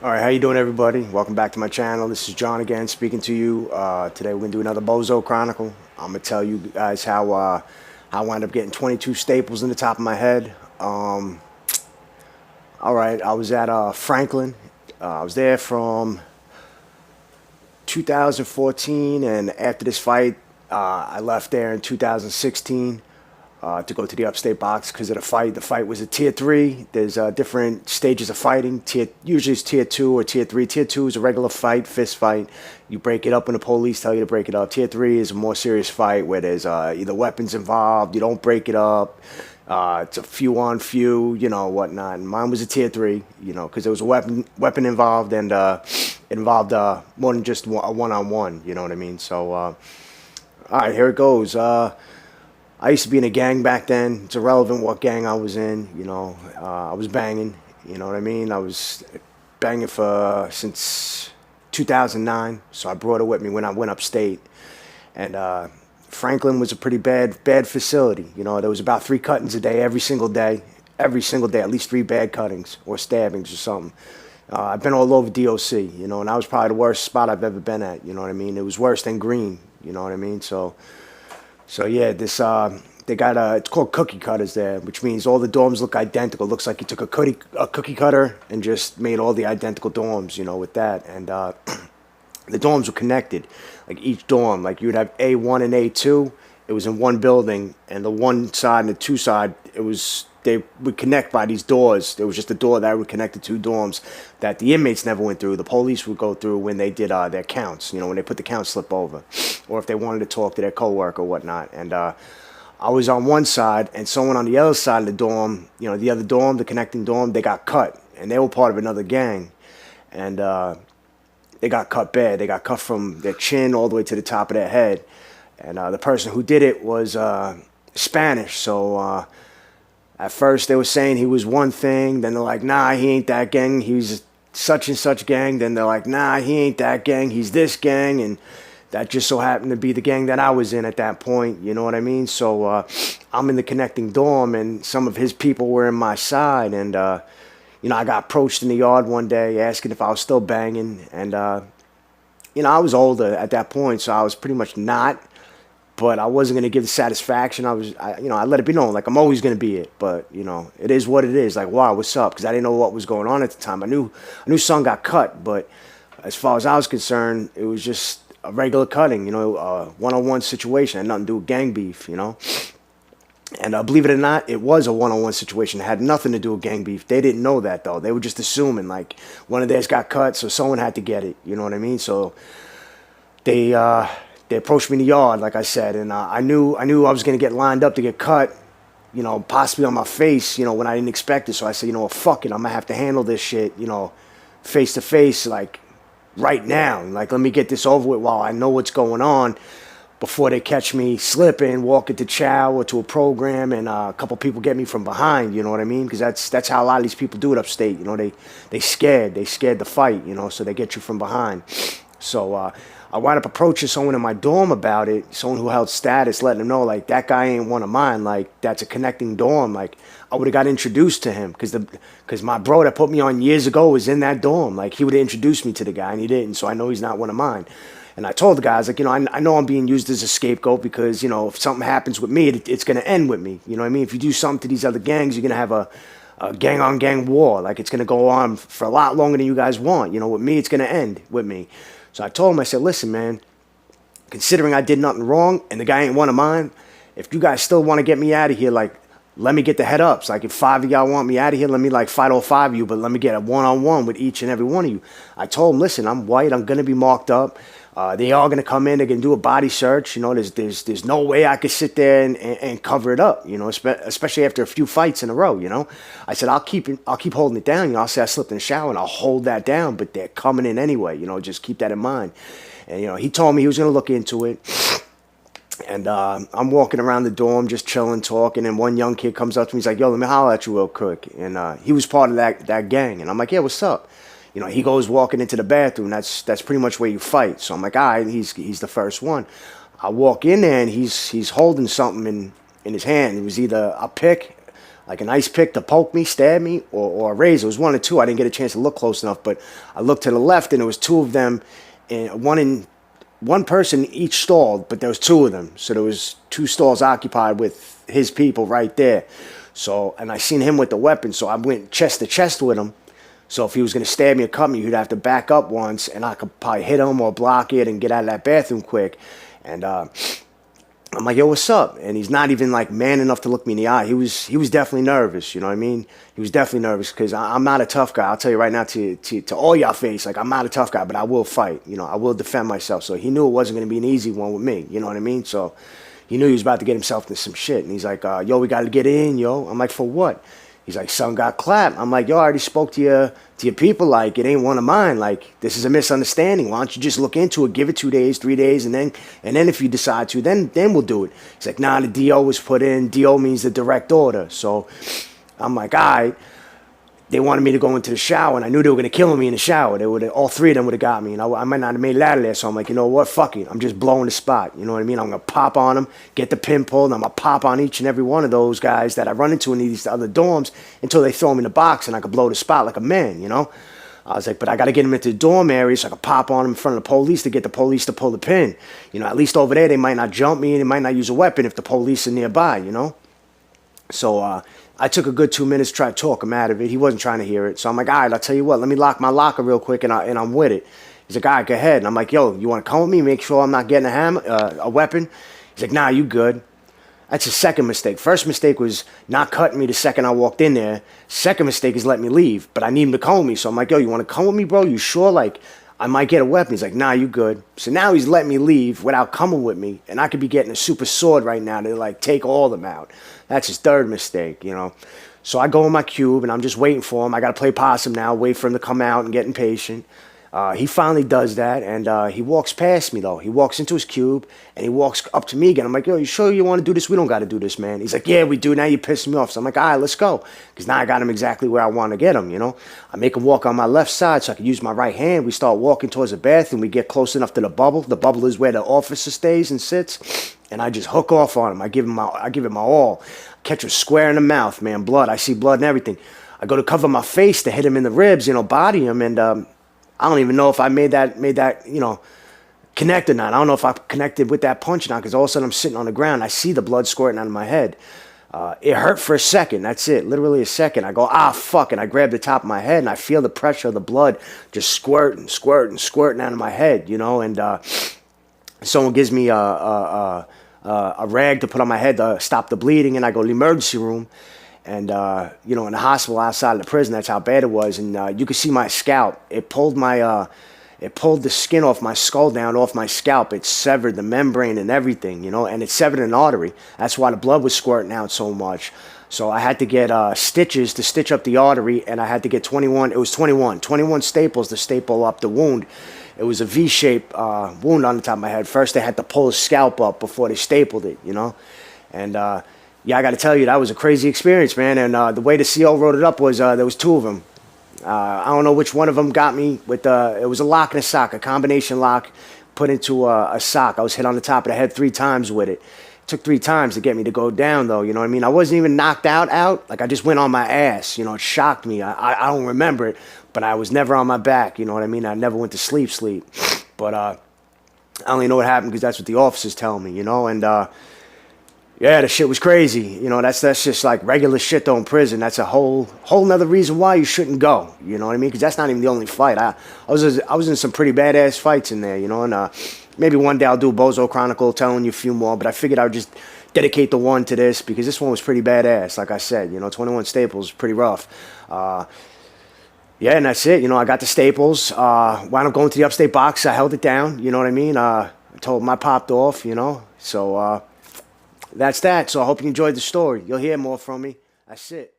All right, how you doing, everybody? Welcome back to my channel. This is John again, speaking to you. Today we're gonna do another Bozo Chronicle. I'm gonna tell you guys how I wound up getting 22 staples in the top of my head. All right, I was at Franklin. I was there from 2014, and after this fight, I left there in 2016 to go to the upstate box because of the fight. The fight was a tier 3. There's different stages of fighting. Usually it's tier 2 or tier 3. Tier 2 is a regular fight, fist fight. You break it up when the police tell you to break it up. Tier 3 is a more serious fight where there's either weapons involved. You don't break it up. It's a few on few, whatnot. And mine was a tier 3, because there was a weapon involved, and it involved more than just a one-on-one. You know what I mean? So, all right, here it goes. I used to be in a gang back then. It's irrelevant what gang I was in. I was banging. You know what I mean? I was banging since 2009. So I brought it with me when I went upstate. And Franklin was a pretty bad facility. There was about 3 cuttings a day, every single day. Every single day, at least 3 bad cuttings or stabbings or something. I've been all over DOC, and that was probably the worst spot I've ever been at. You know what I mean? It was worse than Green. You know what I mean? So yeah, they got it's called cookie cutters there, which means all the dorms look identical. It looks like you took a cookie cutter and just made all the identical dorms, with that. And the dorms were connected, like each dorm, like you would have A1 and A2. It was in one building, and the one side and the two side, they would connect by these doors. There was just a door that would connect the 2 dorms that the inmates never went through. The police would go through when they did their counts, when they put the count slip over, or if they wanted to talk to their coworker or whatnot. And I was on one side, and someone on the other side of the dorm, the other dorm, the connecting dorm, they got cut, and they were part of another gang, and they got cut bad. They got cut from their chin all the way to the top of their head, and the person who did it was Spanish, so. At first, they were saying he was one thing. Then they're like, nah, he ain't that gang. He's such and such gang. Then they're like, nah, he ain't that gang. He's this gang. And that just so happened to be the gang that I was in at that point. You know what I mean? So I'm in the connecting dorm, and some of his people were in my side. And, I got approached in the yard one day asking if I was still banging. And, I was older at that point, so I was pretty much not. But I wasn't going to give the satisfaction. I let it be known, like, I'm always going to be it. But, it is what it is. Like, wow, what's up? Because I didn't know what was going on at the time. I knew son got cut, but as far as I was concerned, it was just a regular cutting, a one-on-one situation. It had nothing to do with gang beef, And believe it or not, it was a one-on-one situation. It had nothing to do with gang beef. They didn't know that, though. They were just assuming, like, one of theirs got cut, so someone had to get it. You know what I mean? So they approached me in the yard, like I said, and I knew I was going to get lined up to get cut, possibly on my face, when I didn't expect it. So I said, fuck it, I'm going to have to handle this shit, face to face, like, right now. Like, let me get this over with while I know what's going on before they catch me slipping, walking to chow or to a program, and a couple people get me from behind, you know what I mean? Because that's how a lot of these people do it upstate, they scared to fight, so they get you from behind. So I wound up approaching someone in my dorm about it, someone who held status, letting them know, like, that guy ain't one of mine. Like, that's a connecting dorm. Like, I would have got introduced to him because my bro that put me on years ago was in that dorm. Like, he would have introduced me to the guy, and he didn't, so I know he's not one of mine. And I told the guys, like, I know I'm being used as a scapegoat because, if something happens with me, it's going to end with me. You know what I mean? If you do something to these other gangs, you're going to have a gang-on-gang war. Like, it's going to go on for a lot longer than you guys want. With me, it's going to end with me. So I told him, I said, listen, man, considering I did nothing wrong and the guy ain't one of mine, if you guys still want to get me out of here, like, let me get the head ups. Like, if 5 of y'all want me out of here, let me, like, fight all 5 of you, but let me get a one-on-one with each and every one of you. I told him, listen, I'm white. I'm going to be marked up. They are going to come in. They're going to do a body search. There's no way I could sit there and cover it up, especially after a few fights in a row, I said, I'll keep holding it down. I'll say I slipped in the shower and I'll hold that down, but they're coming in anyway, just keep that in mind. And, he told me he was going to look into it. And I'm walking around the dorm just chilling, talking, and one young kid comes up to me. He's like, yo, let me holler at you real quick. And he was part of that gang. And I'm like, yeah, what's up? He goes walking into the bathroom. That's pretty much where you fight. So I'm like, all right, he's the first one. I walk in there, and he's holding something in his hand. It was either a pick, like an ice pick to poke me, stab me, or a razor. It was one or two. I didn't get a chance to look close enough, but I looked to the left and there was two of them, and one person each stall, but there was two of them. So there was two stalls occupied with his people right there. So, and I seen him with the weapon, so I went chest to chest with him. So if he was going to stab me or cut me, he'd have to back up once, and I could probably hit him or block it and get out of that bathroom quick. And I'm like, yo, what's up? And he's not even like man enough to look me in the eye. He was definitely nervous, you know what I mean? He was definitely nervous because I'm not a tough guy. I'll tell you right now to all y'all face, like I'm not a tough guy, but I will fight. You know, I will defend myself. So he knew it wasn't going to be an easy one with me. You know what I mean? So he knew he was about to get himself into some shit. And he's like, yo, we got to get in, yo. I'm like, for what? He's like, son got clapped. I'm like, yo, I already spoke to your people. Like, it ain't one of mine. Like, this is a misunderstanding. Why don't you just look into it, give it 2 days, 3 days, and then if you decide to, then we'll do it. He's like, nah, the DO was put in. DO means the direct order. So I'm like, all right. They wanted me to go into the shower, and I knew they were going to kill me in the shower. All three of them would have got me, and I might not have made it out of there. So I'm like, you know what? Fuck it. I'm just blowing the spot. You know what I mean? I'm going to pop on them, get the pin pulled, and I'm going to pop on each and every one of those guys that I run into in these other dorms until they throw me in the box, and I could blow the spot like a man, you know? I was like, but I got to get them into the dorm area so I could pop on them in front of the police to get the police to pull the pin. You know, at least over there, they might not jump me, and they might not use a weapon if the police are nearby, you know? So I took a good 2 minutes to try to talk him out of it. He wasn't trying to hear it. So I'm like, all right, I'll tell you what. Let me lock my locker real quick, and I'm with it. He's like, all right, go ahead. And I'm like, yo, you want to come with me? Make sure I'm not getting a weapon? He's like, nah, you good. That's his second mistake. First mistake was not cutting me the second I walked in there. Second mistake is letting me leave. But I need him to come with me. So I'm like, yo, you want to come with me, bro? You sure? Like, I might get a weapon. He's like, nah, you good. So now he's letting me leave without coming with me. And I could be getting a super sword right now to, like, take all of them out. That's his third mistake, you know. So I go in my cube, and I'm just waiting for him. I got to play possum now, wait for him to come out and get impatient. He finally does that, and he walks past me, though. He walks into his cube, and he walks up to me again. I'm like, yo, you sure you want to do this? We don't got to do this, man. He's like, yeah, we do. Now you're pissing me off. So I'm like, all right, let's go. Because now I got him exactly where I want to get him, you know. I make him walk on my left side so I can use my right hand. We start walking towards the bathroom. We get close enough to the bubble. The bubble is where the officer stays and sits. And I just hook off on him. I give it my all. Catch him square in the mouth, man. Blood. I see blood and everything. I go to cover my face to hit him in the ribs, you know, body him, and I don't even know if I made that, you know, connect or not. I don't know if I connected with that punch or not, because all of a sudden I'm sitting on the ground. I see the blood squirting out of my head. It hurt for a second. That's it. Literally a second. I go, fuck. And I grab the top of my head, and I feel the pressure of the blood just squirting out of my head, you know. And someone gives me a rag to put on my head to stop the bleeding, and I go to the emergency room. And, you know, in the hospital outside of the prison, that's how bad it was. And you could see my scalp. It pulled the skin off my skull down off my scalp. It severed the membrane and everything, you know, and it severed an artery. That's why the blood was squirting out so much. So I had to get stitches to stitch up the artery, and I had to get 21 staples to staple up the wound. It was a V-shaped wound on the top of my head. First, they had to pull the scalp up before they stapled it, you know. And, yeah, I got to tell you, that was a crazy experience, man. And the way the CO wrote it up was there was two of them. I don't know which one of them got me with it was a lock and a sock, a combination lock put into a sock. I was hit on the top of the head 3 times with it. It took 3 times to get me to go down, though, you know what I mean? I wasn't even knocked out. Like, I just went on my ass, you know. It shocked me. I don't remember it, but I was never on my back, you know what I mean? I never went to sleep. But I only know what happened because that's what the officers tell me, you know. And yeah, the shit was crazy. You know, that's just like regular shit though in prison. That's a whole nother reason why you shouldn't go. You know what I mean? Because that's not even the only fight. I was in some pretty badass fights in there, you know. And maybe one day I'll do a Bozo Chronicle telling you a few more. But I figured I would just dedicate the one to this because this one was pretty badass. Like I said, you know, 21 staples, pretty rough. Yeah, and that's it. You know, I got the staples. Wound up going to the upstate box. I held it down. You know what I mean? I told them I popped off, you know. So that's that. So I hope you enjoyed the story. You'll hear more from me. That's it.